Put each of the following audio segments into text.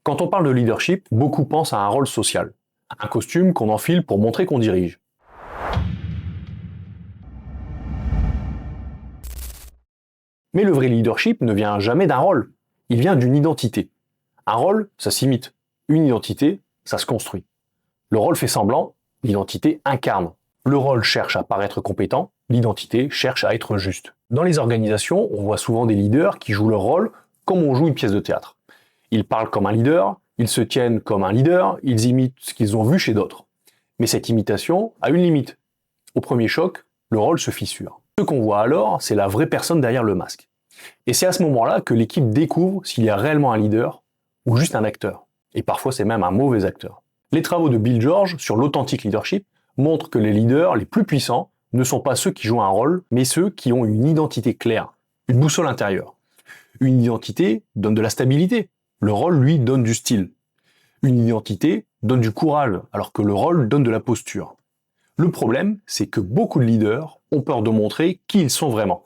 Quand on parle de leadership, beaucoup pensent à un rôle social, un costume qu'on enfile pour montrer qu'on dirige. Mais le vrai leadership ne vient jamais d'un rôle, il vient d'une identité. Un rôle, ça s'imite. Une identité, ça se construit. Le rôle fait semblant, l'identité incarne. Le rôle cherche à paraître compétent, l'identité cherche à être juste. Dans les organisations, on voit souvent des leaders qui jouent leur rôle comme on joue une pièce de théâtre. Ils parlent comme un leader, ils se tiennent comme un leader, ils imitent ce qu'ils ont vu chez d'autres. Mais cette imitation a une limite. Au premier choc, le rôle se fissure. Ce qu'on voit alors, c'est la vraie personne derrière le masque. Et c'est à ce moment-là que l'équipe découvre s'il y a réellement un leader ou juste un acteur. Et parfois c'est même un mauvais acteur. Les travaux de Bill George sur l'authentic leadership montrent que les leaders les plus puissants ne sont pas ceux qui jouent un rôle, mais ceux qui ont une identité claire, une boussole intérieure. Une identité donne de la stabilité. Le rôle, lui, donne du style. Une identité donne du courage, alors que le rôle donne de la posture. Le problème, c'est que beaucoup de leaders ont peur de montrer qui ils sont vraiment.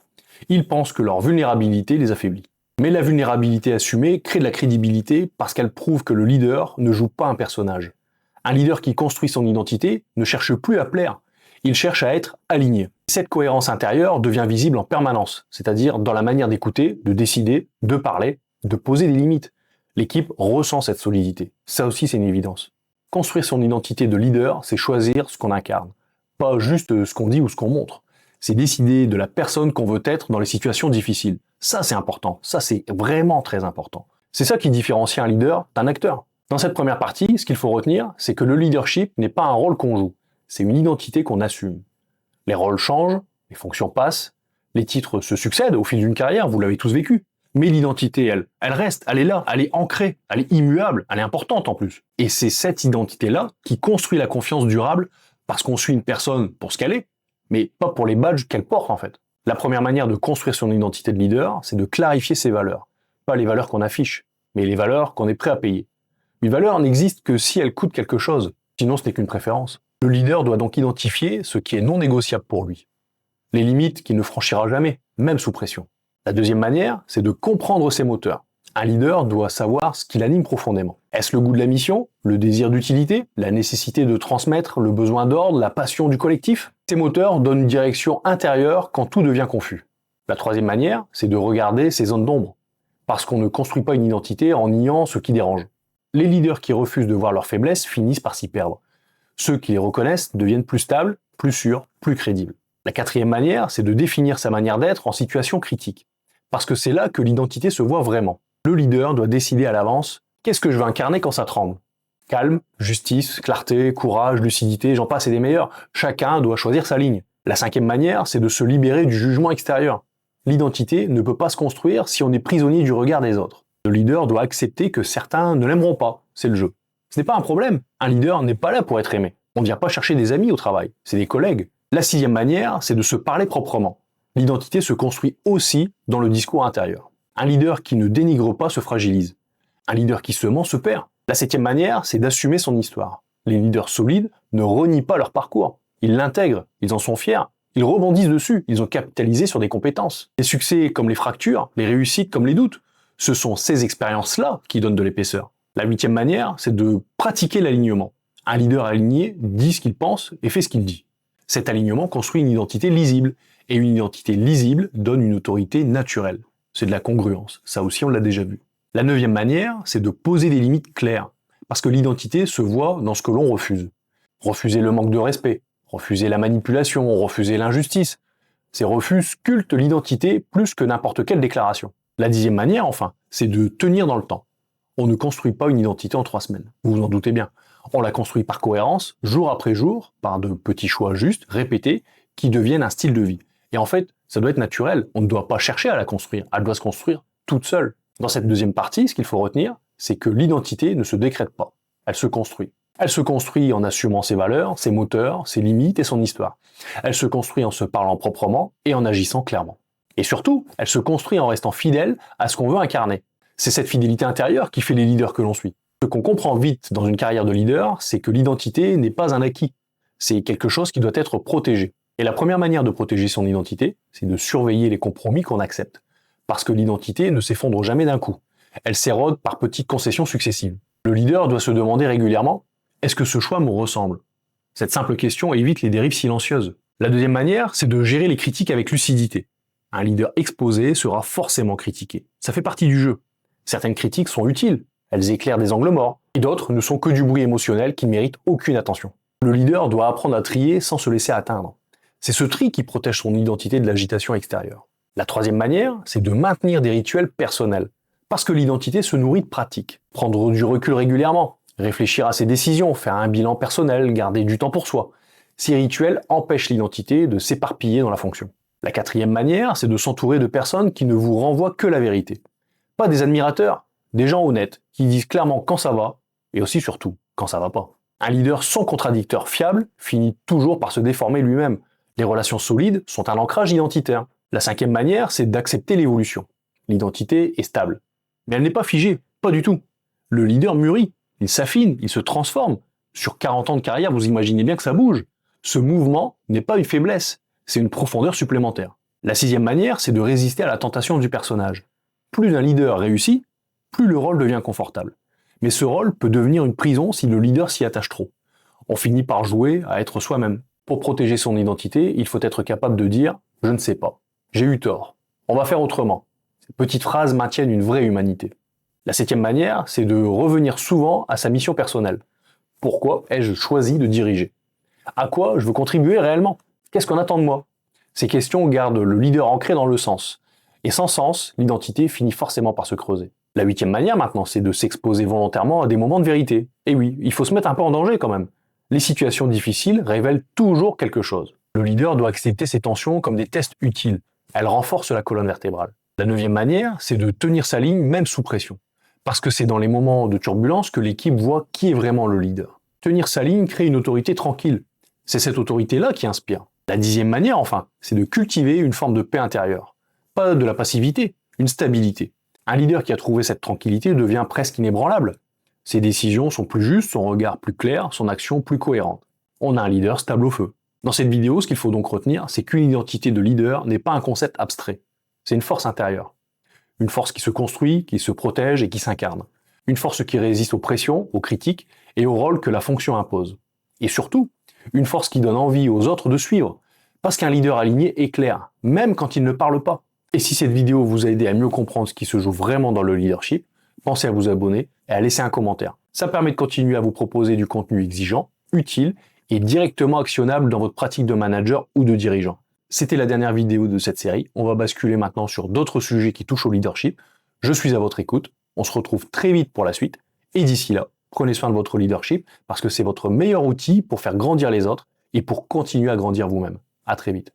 Ils pensent que leur vulnérabilité les affaiblit. Mais la vulnérabilité assumée crée de la crédibilité parce qu'elle prouve que le leader ne joue pas un personnage. Un leader qui construit son identité ne cherche plus à plaire, il cherche à être aligné. Cette cohérence intérieure devient visible en permanence, c'est-à-dire dans la manière d'écouter, de décider, de parler, de poser des limites. L'équipe ressent cette solidité. Ça aussi, c'est une évidence. Construire son identité de leader, c'est choisir ce qu'on incarne. Pas juste ce qu'on dit ou ce qu'on montre. C'est décider de la personne qu'on veut être dans les situations difficiles. Ça, c'est important. Ça, c'est vraiment très important. C'est ça qui différencie un leader d'un acteur. Dans cette première partie, ce qu'il faut retenir, c'est que le leadership n'est pas un rôle qu'on joue. C'est une identité qu'on assume. Les rôles changent, les fonctions passent, les titres se succèdent au fil d'une carrière, vous l'avez tous vécu. Mais l'identité, elle reste, elle est là, elle est ancrée, elle est immuable, elle est importante en plus. Et c'est cette identité-là qui construit la confiance durable parce qu'on suit une personne pour ce qu'elle est, mais pas pour les badges qu'elle porte en fait. La première manière de construire son identité de leader, c'est de clarifier ses valeurs. Pas les valeurs qu'on affiche, mais les valeurs qu'on est prêt à payer. Une valeur n'existe que si elle coûte quelque chose, sinon ce n'est qu'une préférence. Le leader doit donc identifier ce qui est non négociable pour lui. Les limites qu'il ne franchira jamais, même sous pression. La deuxième manière, c'est de comprendre ses moteurs. Un leader doit savoir ce qui l'anime profondément. Est-ce le goût de la mission, le désir d'utilité, la nécessité de transmettre, le besoin d'ordre, la passion du collectif? Ces moteurs donnent une direction intérieure quand tout devient confus. La troisième manière, c'est de regarder ses zones d'ombre. Parce qu'on ne construit pas une identité en niant ce qui dérange. Les leaders qui refusent de voir leurs faiblesses finissent par s'y perdre. Ceux qui les reconnaissent deviennent plus stables, plus sûrs, plus crédibles. La quatrième manière, c'est de définir sa manière d'être en situation critique. Parce que c'est là que l'identité se voit vraiment. Le leader doit décider à l'avance qu'est-ce que je veux incarner quand ça tremble. Calme, justice, clarté, courage, lucidité, j'en passe et des meilleurs. Chacun doit choisir sa ligne. La cinquième manière, c'est de se libérer du jugement extérieur. L'identité ne peut pas se construire si on est prisonnier du regard des autres. Le leader doit accepter que certains ne l'aimeront pas, c'est le jeu. Ce n'est pas un problème, un leader n'est pas là pour être aimé. On ne vient pas chercher des amis au travail, c'est des collègues. La sixième manière, c'est de se parler proprement. L'identité se construit aussi dans le discours intérieur. Un leader qui ne dénigre pas se fragilise. Un leader qui se ment se perd. La septième manière, c'est d'assumer son histoire. Les leaders solides ne renient pas leur parcours. Ils l'intègrent, ils en sont fiers, ils rebondissent dessus, ils ont capitalisé sur des compétences. Les succès comme les fractures, les réussites comme les doutes, ce sont ces expériences-là qui donnent de l'épaisseur. La huitième manière, c'est de pratiquer l'alignement. Un leader aligné dit ce qu'il pense et fait ce qu'il dit. Cet alignement construit une identité lisible, et une identité lisible donne une autorité naturelle. C'est de la congruence, ça aussi on l'a déjà vu. La neuvième manière, c'est de poser des limites claires, parce que l'identité se voit dans ce que l'on refuse. Refuser le manque de respect, refuser la manipulation, refuser l'injustice. Ces refus sculptent l'identité plus que n'importe quelle déclaration. La dixième manière, enfin, c'est de tenir dans le temps. On ne construit pas une identité en 3 semaines, vous vous en doutez bien. On la construit par cohérence, jour après jour, par de petits choix justes, répétés, qui deviennent un style de vie. Et en fait, ça doit être naturel, on ne doit pas chercher à la construire, elle doit se construire toute seule. Dans cette deuxième partie, ce qu'il faut retenir, c'est que l'identité ne se décrète pas, elle se construit. Elle se construit en assumant ses valeurs, ses moteurs, ses limites et son histoire. Elle se construit en se parlant proprement et en agissant clairement. Et surtout, elle se construit en restant fidèle à ce qu'on veut incarner. C'est cette fidélité intérieure qui fait les leaders que l'on suit. Ce qu'on comprend vite dans une carrière de leader, c'est que l'identité n'est pas un acquis. C'est quelque chose qui doit être protégé. Et la première manière de protéger son identité, c'est de surveiller les compromis qu'on accepte. Parce que l'identité ne s'effondre jamais d'un coup. Elle s'érode par petites concessions successives. Le leader doit se demander régulièrement « Est-ce que ce choix me ressemble ?» Cette simple question évite les dérives silencieuses. La deuxième manière, c'est de gérer les critiques avec lucidité. Un leader exposé sera forcément critiqué. Ça fait partie du jeu. Certaines critiques sont utiles, elles éclairent des angles morts, et d'autres ne sont que du bruit émotionnel qui ne mérite aucune attention. Le leader doit apprendre à trier sans se laisser atteindre. C'est ce tri qui protège son identité de l'agitation extérieure. La troisième manière, c'est de maintenir des rituels personnels. Parce que l'identité se nourrit de pratiques. Prendre du recul régulièrement, réfléchir à ses décisions, faire un bilan personnel, garder du temps pour soi. Ces rituels empêchent l'identité de s'éparpiller dans la fonction. La quatrième manière, c'est de s'entourer de personnes qui ne vous renvoient que la vérité. Pas des admirateurs, des gens honnêtes, qui disent clairement quand ça va, et aussi surtout quand ça va pas. Un leader sans contradicteur fiable finit toujours par se déformer lui-même. Les relations solides sont un ancrage identitaire. La cinquième manière, c'est d'accepter l'évolution. L'identité est stable. Mais elle n'est pas figée, pas du tout. Le leader mûrit, il s'affine, il se transforme. Sur 40 ans de carrière, vous imaginez bien que ça bouge. Ce mouvement n'est pas une faiblesse, c'est une profondeur supplémentaire. La sixième manière, c'est de résister à la tentation du personnage. Plus un leader réussit, plus le rôle devient confortable. Mais ce rôle peut devenir une prison si le leader s'y attache trop. On finit par jouer à être soi-même. Pour protéger son identité, il faut être capable de dire « je ne sais pas, j'ai eu tort, on va faire autrement ». Ces petites phrases maintiennent une vraie humanité. La septième manière, c'est de revenir souvent à sa mission personnelle. Pourquoi ai-je choisi de diriger? À quoi je veux contribuer réellement? Qu'est-ce qu'on attend de moi? Ces questions gardent le leader ancré dans le sens. Et sans sens, l'identité finit forcément par se creuser. La huitième manière maintenant, c'est de s'exposer volontairement à des moments de vérité. Et oui, il faut se mettre un peu en danger quand même. Les situations difficiles révèlent toujours quelque chose. Le leader doit accepter ces tensions comme des tests utiles. Elles renforcent la colonne vertébrale. La neuvième manière, c'est de tenir sa ligne même sous pression. Parce que c'est dans les moments de turbulence que l'équipe voit qui est vraiment le leader. Tenir sa ligne crée une autorité tranquille. C'est cette autorité-là qui inspire. La dixième manière, enfin, c'est de cultiver une forme de paix intérieure. Pas de la passivité, une stabilité. Un leader qui a trouvé cette tranquillité devient presque inébranlable. Ses décisions sont plus justes, son regard plus clair, son action plus cohérente. On a un leader stable au feu. Dans cette vidéo, ce qu'il faut donc retenir, c'est qu'une identité de leader n'est pas un concept abstrait. C'est une force intérieure. Une force qui se construit, qui se protège et qui s'incarne. Une force qui résiste aux pressions, aux critiques et au rôle que la fonction impose. Et surtout, une force qui donne envie aux autres de suivre. Parce qu'un leader aligné éclaire, même quand il ne parle pas. Et si cette vidéo vous a aidé à mieux comprendre ce qui se joue vraiment dans le leadership, pensez à vous abonner et à laisser un commentaire. Ça permet de continuer à vous proposer du contenu exigeant, utile et directement actionnable dans votre pratique de manager ou de dirigeant. C'était la dernière vidéo de cette série. On va basculer maintenant sur d'autres sujets qui touchent au leadership. Je suis à votre écoute. On se retrouve très vite pour la suite. Et d'ici là, prenez soin de votre leadership parce que c'est votre meilleur outil pour faire grandir les autres et pour continuer à grandir vous-même. À très vite.